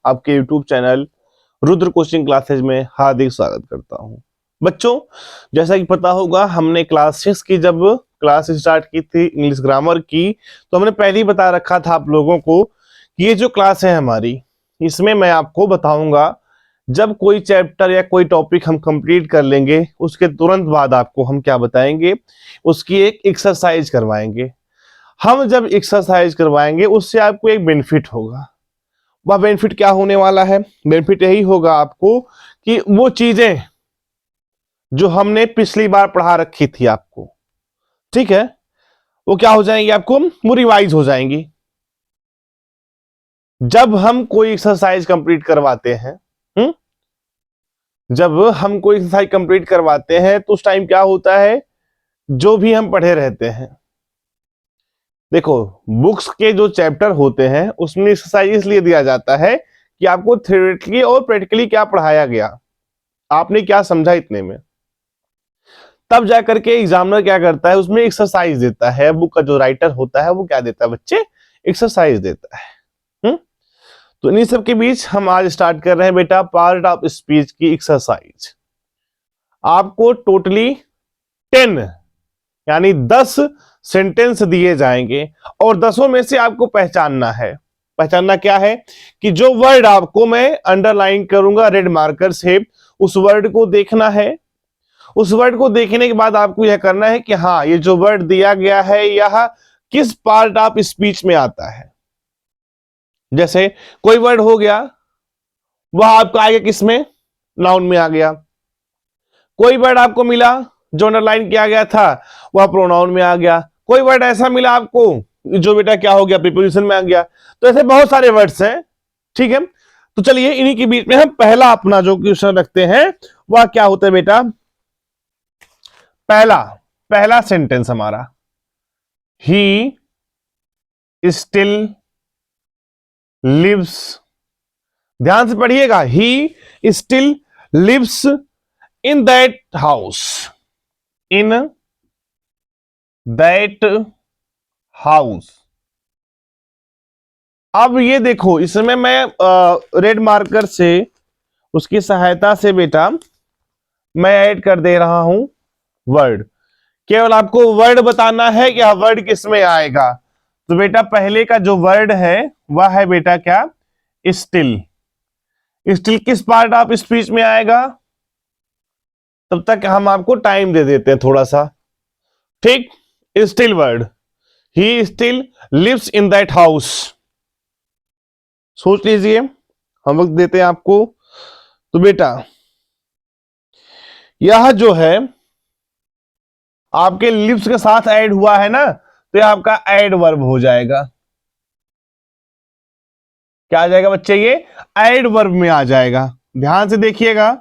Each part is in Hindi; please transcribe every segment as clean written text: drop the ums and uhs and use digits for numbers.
आपके YouTube channel Rudra coaching classes में हार्दिक स्वागत करता हूं। बच्चों, जैसा कि पता होगा, हमने क्लास 6 की जब क्लास स्टार्ट की थी इंग्लिश ग्रामर की, तो हमने पहले ही बता रखा था आप लोगों को कि ये जो क्लास है हमारी, इसमें मैं आपको बताऊंगा जब कोई चैप्टर या कोई टॉपिक हम कंप्लीट कर लेंगे उसके तुरंत बाद आपको हम क्या बताएंगे, उसकी एक एक्सरसाइज करवाएंगे। हम जब एक्सरसाइज करवाएंगे उससे आपको एक बेनिफिट होगा। वह बेनिफिट क्या होने वाला है? बेनिफिट यही होगा आपको कि वो चीजें जो हमने पिछली बार पढ़ा रखी थी आपको, ठीक है, वो क्या हो जाएंगी, आपको वो रिवाइज हो जाएंगी। जब हम कोई एक्सरसाइज कंप्लीट करवाते हैं, जब हम कोई एक्सरसाइज कंप्लीट करवाते हैं तो उस टाइम क्या होता है, जो भी हम पढ़े रहते हैं, देखो बुक्स के जो चैप्टर होते हैं उसमें एक्सरसाइज इसलिए दिया जाता है कि आपको थ्योरेटिकली और प्रैक्टिकली क्या पढ़ाया गया, आपने क्या समझा इतने में। तब जाकर के एग्जामिनर क्या करता है, उसमें एक्सरसाइज देता है। बुक का जो राइटर होता है वो क्या देता है बच्चे, एक्सरसाइज देता है। तो इन्हीं सब के बीच हम आज स्टार्ट कर रहे हैं बेटा पार्ट ऑफ स्पीच की एक्सरसाइज। आपको टोटली 10 यानी 10 सेंटेंस दिए जाएंगे और 10 में से आपको पहचानना है। पहचानना क्या है कि जो वर्ड आपको मैं अंडरलाइन करूंगा रेड मार्कर से, उस वर्ड को देखना है। उस वर्ड को देखने के बाद आपको यह करना है कि हाँ, ये जो वर्ड दिया गया है यह किस पार्ट ऑफ स्पीच में आता है। जैसे कोई वर्ड हो गया, वह आपका आएगा किसमें, नाउन में आ गया। कोई वर्ड आपको मिला जो अंडरलाइन किया गया था, वह प्रोनाउन में आ गया। कोई वर्ड ऐसा मिला आपको जो बेटा क्या हो गया, प्रीपोजिशन में आ गया। तो ऐसे बहुत सारे वर्ड्स हैं, ठीक है। तो चलिए इन्हीं के बीच में हम पहला अपना जो क्वेश्चन रखते हैं वह क्या होता है बेटा, पहला सेंटेंस हमारा, ही स्टिल लिव्स। ध्यान से पढ़िएगा, he still lives in that house, in that house. अब ये देखो, इसमें मैं रेड मार्कर से उसकी सहायता से बेटा मैं ऐड कर दे रहा हूं वर्ड। केवल आपको वर्ड बताना है कि वर्ड किस में आएगा। तो बेटा पहले का जो वर्ड है वह है बेटा क्या, स्टिल। स्टिल किस पार्ट ऑफ स्पीच में आएगा, तब तक हम आपको टाइम दे देते हैं थोड़ा सा, ठीक। Still word, he still lives in that house. सोच लीजिए, हम वक्त देते हैं आपको। तो बेटा यह जो है आपके लिव्स के साथ ऐड हुआ है ना, तो यह आपका ऐड वर्ब हो जाएगा। क्या आ जाएगा बच्चे, ये ऐड वर्ब में आ जाएगा। ध्यान से देखिएगा,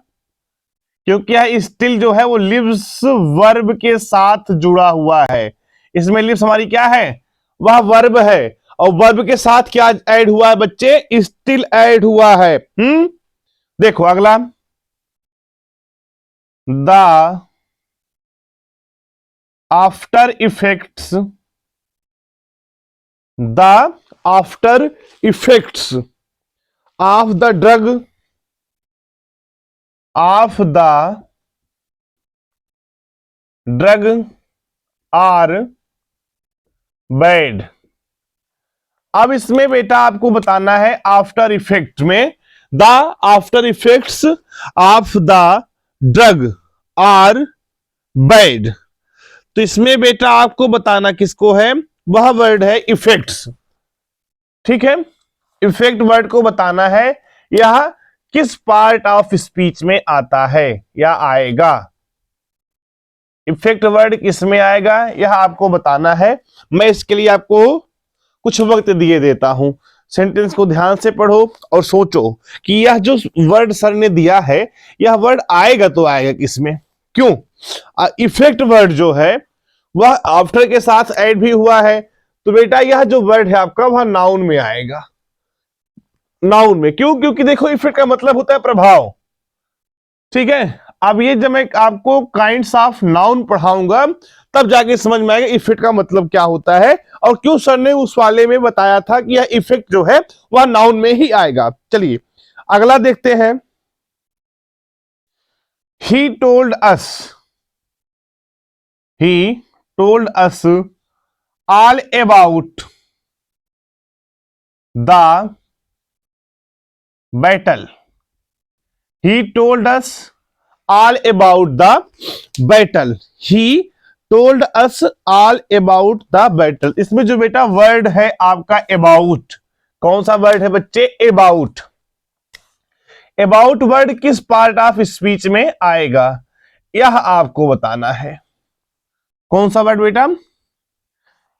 क्योंकि यह स्टिल जो है वो लिव्स वर्ब के साथ जुड़ा हुआ है। इसमें लिव्स हमारी क्या है, वह वर्ब है, और वर्ब के साथ क्या ऐड हुआ है बच्चे, स्टिल ऐड हुआ है। देखो अगला, the after effects, the after effects of the drug, of the drug are bad. अब इसमें बेटा आपको बताना है आफ्टर इफेक्ट में, the after effects of the drug are bad. तो इसमें बेटा आपको बताना किसको है, वह वर्ड है इफेक्ट्स, ठीक है। इफेक्ट वर्ड को बताना है यह किस पार्ट ऑफ स्पीच में आता है या आएगा। इफेक्ट वर्ड किस में आएगा यह आपको बताना है। मैं इसके लिए आपको कुछ वक्त दिए देता हूं। सेंटेंस को ध्यान से पढ़ो और सोचो कि यह जो वर्ड सर ने दिया है यह वर्ड आएगा तो आएगा किसमें, क्यों। इफेक्ट वर्ड जो है वह आफ्टर के साथ ऐड भी हुआ है, तो बेटा यह जो वर्ड है आपका वह नाउन में आएगा। नाउन में क्यों, क्योंकि देखो इफेक्ट का मतलब होता है प्रभाव, ठीक है। अब ये जब मैं आपको काइंड्स ऑफ नाउन पढ़ाऊंगा तब जाके समझ में आएगा इफेक्ट का मतलब क्या होता है और क्यों सर ने उस वाले में बताया था कि यह इफेक्ट जो है वह नाउन में ही आएगा। चलिए अगला देखते हैं। He told us, he told us all about the battle, he told us all about the battle, he told us all about the battle। इसमें जो बेटा वर्ड है आपका about, कौन सा वर्ड है बच्चे? about। about वर्ड किस पार्ट ऑफ स्पीच में आएगा यह आपको बताना है। कौन सा वर्ड बेटा?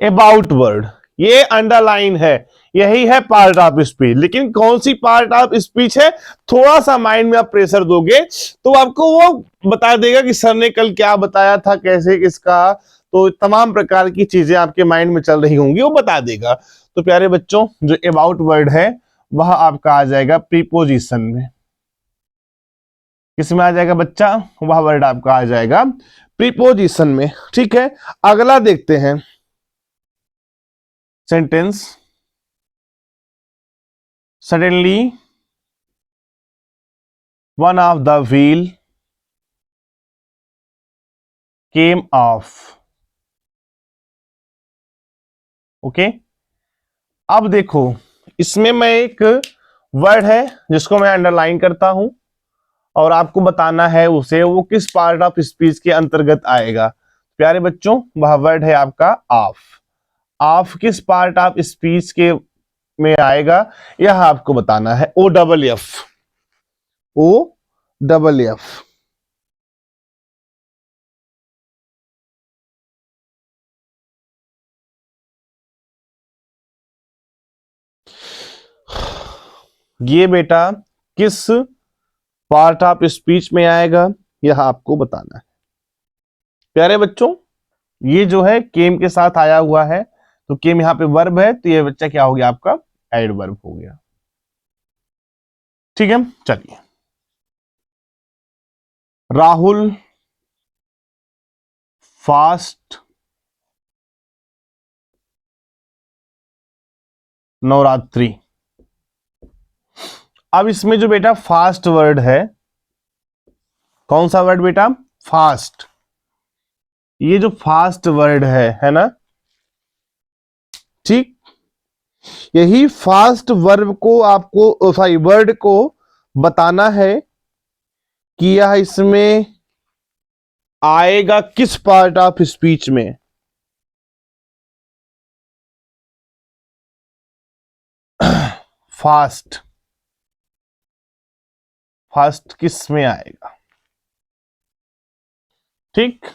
about वर्ड, ये अंडरलाइन है, यही है पार्ट ऑफ स्पीच। लेकिन कौन सी पार्ट ऑफ स्पीच है, थोड़ा सा माइंड में आप प्रेशर दोगे तो आपको वो बता देगा कि सर ने कल क्या बताया था, कैसे किसका, तो तमाम प्रकार की चीजें आपके माइंड में चल रही होंगी, वो बता देगा। तो प्यारे बच्चों, जो अबाउट वर्ड है वह आपका आ जाएगा प्रीपोजिशन में। किसमें आ जाएगा बच्चा? वह वर्ड आपका आ जाएगा प्रीपोजिशन में। ठीक है, अगला देखते हैं sentence. Suddenly one of the wheel came off। Okay, अब देखो इसमें मैं एक वर्ड है जिसको मैं अंडरलाइन करता हूं और आपको बताना है उसे वो किस पार्ट ऑफ स्पीच के अंतर्गत आएगा। प्यारे बच्चों, वह वर्ड है आपका ऑफ। ऑफ किस पार्ट ऑफ स्पीच के में आएगा यह आपको बताना है। O double F, O double F. ये बेटा किस पार्ट ऑफ स्पीच में आएगा यह आपको बताना है। प्यारे बच्चों, ये जो है केम के साथ आया हुआ है, तो केम यहां पे वर्ब है, तो ये बच्चा क्या हो गया आपका? एडवर्ब हो गया। ठीक है, चलिए। राहुल फास्ट नवरात्रि। अब इसमें जो बेटा फास्ट वर्ड है, कौन सा वर्ड बेटा? फास्ट। ये जो फास्ट वर्ड है ना, ठीक, यही फास्ट वर्ब को आपको, सॉरी, वर्ड को बताना है कि यह इसमें आएगा किस पार्ट ऑफ स्पीच में। फास्ट, फास्ट किस में आएगा? ठीक,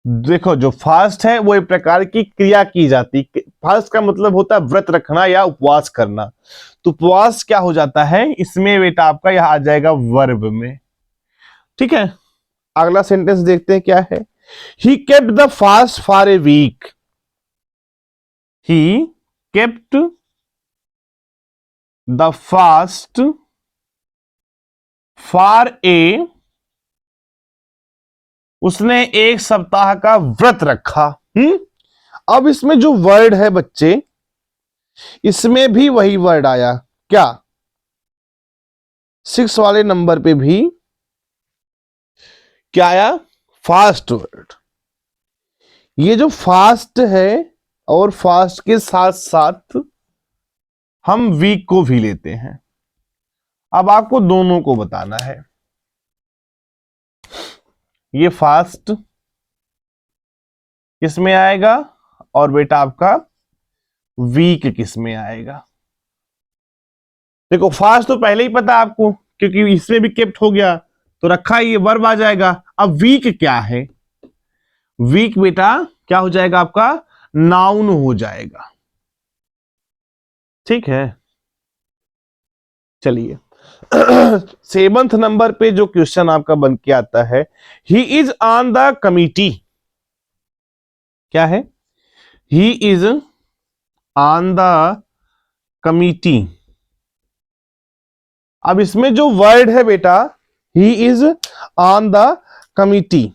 देखो जो फास्ट है वो एक प्रकार की क्रिया की जाती। फास्ट का मतलब होता है व्रत रखना या उपवास करना। तो उपवास क्या हो जाता है इसमें बेटा आपका यह आ जाएगा वर्ब में। ठीक है, अगला सेंटेंस देखते हैं क्या है। He kept the fast for a week, he kept the fast for a, उसने एक सप्ताह का व्रत रखा। अब इसमें जो वर्ड है बच्चे, इसमें भी वही वर्ड आया क्या? 6 वाले नंबर पे भी क्या आया? Fast word. ये जो फास्ट है और फास्ट के साथ साथ हम वीक को भी लेते हैं। अब आपको दोनों को बताना है। ये फास्ट किस में आएगा और बेटा आपका वीक किस में आएगा? देखो फास्ट तो पहले ही पता आपको, क्योंकि इसमें भी केप्ट हो गया तो रखा, ये वर्ब आ जाएगा। अब वीक क्या है? वीक बेटा क्या हो जाएगा आपका? नाउन हो जाएगा। ठीक है, चलिए। 7th नंबर पे जो क्वेश्चन आपका बन के आता है, he is on the committee. क्या है? He is on the committee अब इसमें जो वर्ड है बेटा, he is on the committee.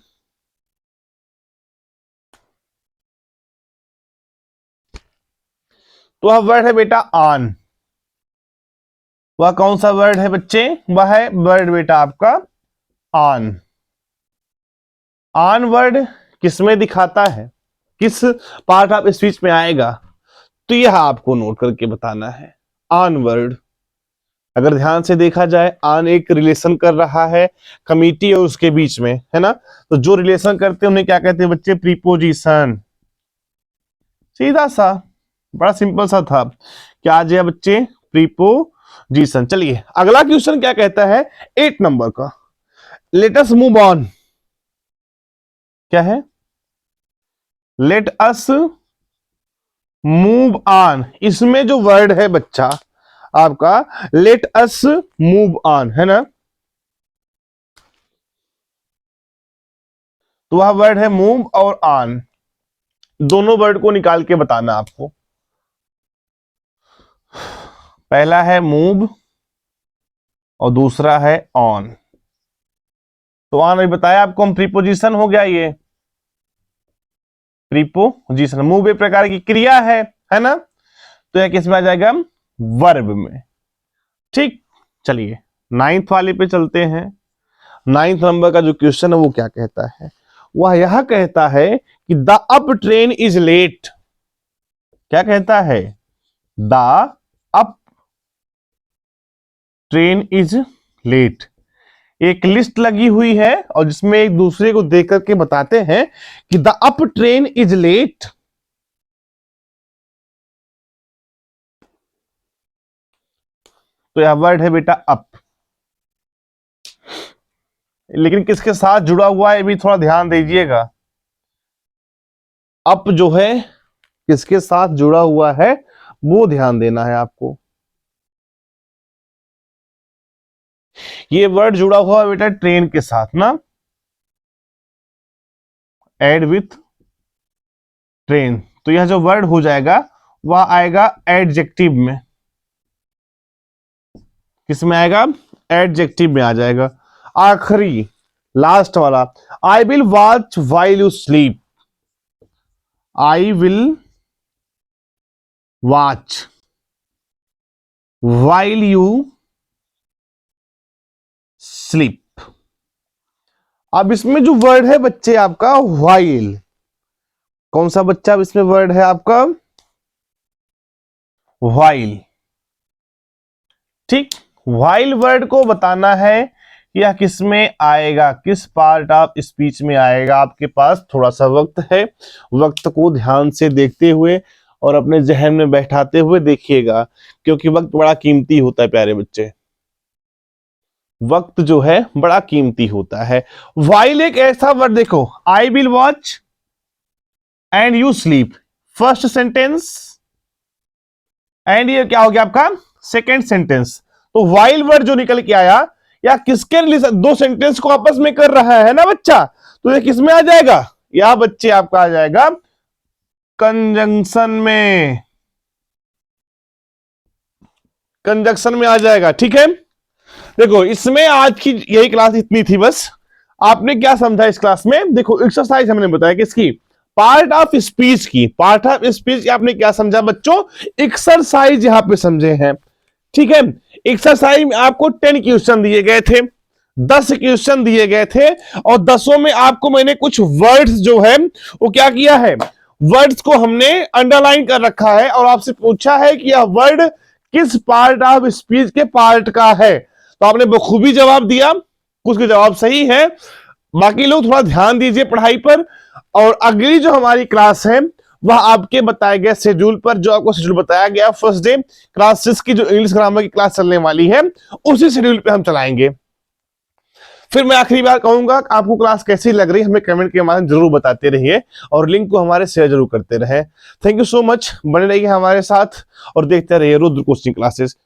तो वह वर्ड है बेटा ऑन। वह कौन सा वर्ड है बच्चे? वह है वर्ड बेटा आपका ऑन। ऑन वर्ड किसमें दिखाता है, किस पार्ट ऑफ स्पीच में आएगा? तो यह आपको नोट करके बताना है। ऑन वर्ड अगर ध्यान से देखा जाए, ऑन एक रिलेशन कर रहा है कमिटी और उसके बीच में, है ना? तो जो रिलेशन करते हैं उन्हें क्या कहते हैं बच्चे? प्रीपोजिशन। सीधा सा, बड़ा सिंपल सा था। क्या आ जाए बच्चे? प्रीपोजिशन। चलिए अगला क्वेश्चन क्या कहता है, 8 नंबर का। Let us move on. क्या है? Let us move on. इसमें जो वर्ड है बच्चा आपका लेट अस मूव ऑन, है ना? तो वह वर्ड है मूव और ऑन, दोनों वर्ड को निकाल के बताना आपको। पहला है मूव और दूसरा है ऑन। तो ऑन अभी बताया आपको हम, प्रीपोजिशन हो गया ये, प्रीपोजिशन। मूव एक प्रकार की क्रिया है ना? तो यह किस में आ जाएगा? वर्ब में। ठीक, चलिए 9th वाले पे चलते हैं। 9th नंबर का जो क्वेश्चन है वो क्या कहता है? वह यह कहता है कि the up train is late. क्या कहता है? The up train is late. एक लिस्ट लगी हुई है और जिसमें एक दूसरे को देख करके बताते हैं कि the up train is late. तो यह वर्ड है बेटा अप, लेकिन किसके साथ जुड़ा हुआ है ये भी थोड़ा ध्यान दीजिएगा। अप जो है किसके साथ जुड़ा हुआ है वो ध्यान देना है आपको। ये वर्ड जुड़ा हुआ है बेटा ट्रेन के साथ ना, एड विथ ट्रेन। तो यह जो वर्ड हो जाएगा वह आएगा एडजेक्टिव में। किस में आएगा? एडजेक्टिव में आ जाएगा। आखिरी लास्ट वाला, I will watch while you sleep. I will watch while you sleep. अब इसमें जो वर्ड है बच्चे आपका वाइल, कौन सा बच्चा अब इसमें वर्ड है आपका? वाइल। ठीक, वाइल वर्ड को बताना है यह किस में आएगा, किस पार्ट ऑफ स्पीच में आएगा। आपके पास थोड़ा सा वक्त है, वक्त को ध्यान से देखते हुए और अपने जहन में बैठाते हुए देखिएगा, क्योंकि वक्त बड़ा कीमती होता है प्यारे बच्चे। वक्त जो है बड़ा कीमती होता है। वाइल एक ऐसा वर्ड, देखो I will watch and you sleep, first sentence, and ये क्या हो गया आपका? Second sentence. तो वाइल वर्ड जो निकल के आया या किसके रिलेशन, दो सेंटेंस को आपस में कर रहा है ना बच्चा, तो ये किस में आ जाएगा? या बच्चे आपका आ जाएगा कंजंक्शन में, कंजंक्शन में आ जाएगा। ठीक है, देखो इसमें आज की यही क्लास इतनी थी बस। आपने क्या समझा इस क्लास में? देखो एक्सरसाइज हमने बताया किसकी? पार्ट ऑफ स्पीच की। पार्ट ऑफ स्पीच आपने क्या समझा बच्चों? एक्सरसाइज यहां पे समझे हैं। ठीक है, एक्सरसाइज में आपको 10 क्वेश्चन दिए गए थे, 10 क्वेश्चन दिए गए थे और 10 में आपको मैंने कुछ वर्ड्स जो है वो क्या किया है? वर्ड्स को हमने अंडरलाइन कर रखा है और आपसे पूछा है कि यह वर्ड किस पार्ट ऑफ स्पीच के पार्ट का है। तो आपने बखूबी जवाब दिया, कुछ के जवाब सही है, बाकी लोग थोड़ा ध्यान दीजिए पढ़ाई पर। और अगली जो हमारी क्लास है वह आपके बताए गए शेड्यूल पर, जो आपको शेड्यूल बताया गया फर्स्ट डे क्लास 6 की जो इंग्लिश ग्रामर की क्लास चलने वाली है, उसी शेड्यूल पे हम चलाएंगे। फिर मैं आखिरी बार कहूंगा आपको क्लास कैसी लग रही है हमें कमेंट के माध्यम जरूर बताते रहिए और लिंक को हमारे शेयर जरूर करते रहे। थैंक यू सो मच, बने रहिए हमारे साथ और देखते रहिए रुद्र कोचिंग क्लासेस।